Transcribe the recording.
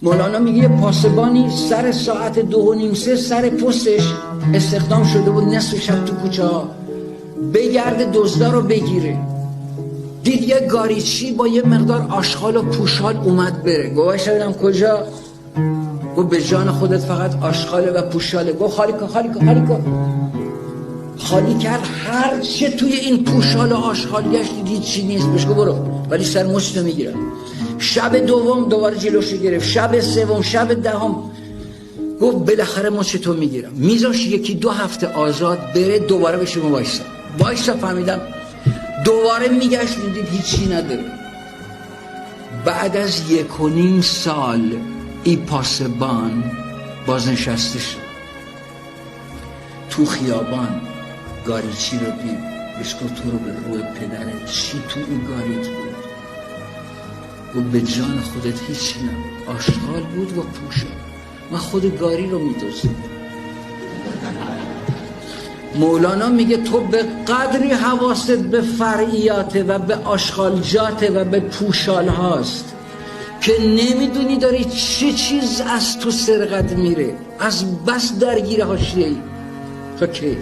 مولانا میگه یه پاسبانی سر ساعت 2:30 سر پستش استخدام شده بود نصف شب تو کوچه ها بگرده دزدا رو بگیره. دید یه گاریچی با یه مقدار آشغال و پوشال اومد بره. گوهش بودم کجا؟ گفت به جان خودت فقط آشغاله و پوشاله. گفت خالی کن خالی کن خالی کن. خالی کرد، هر چه توی این پوشال و آشغال گشت دید چی نیست. بهش گفت برو، ولی سر مشت میگیرم. شب دوم دوباره جلوش گرفت، شب سوم، شب دهم. گفت بالاخره مشت تو میگیرم. میذاش 1-2 هفته آزاد بره، دوباره بشه وایسا. فهمیدم. دوباره میگشت دید هیچی نداره. بعد از 1.5 سال این پاسبان بازنشسته شد. تو خیابان گاریچی رو دید. بهش گفت تو رو به روی پدرت، چی تو این گاریت بود؟ گفت به جان خودت هیچی نبود، آشغال بود و پوشال. من خود گاری رو میدوزم. مولانا میگه تو به قدری حواست به فرعیات و به آشغالجات و به پوشال هاست که نمیدونی داری چه چیز از تو سرقت میره، از بس درگیر حاشیه‌ای. تا کی؟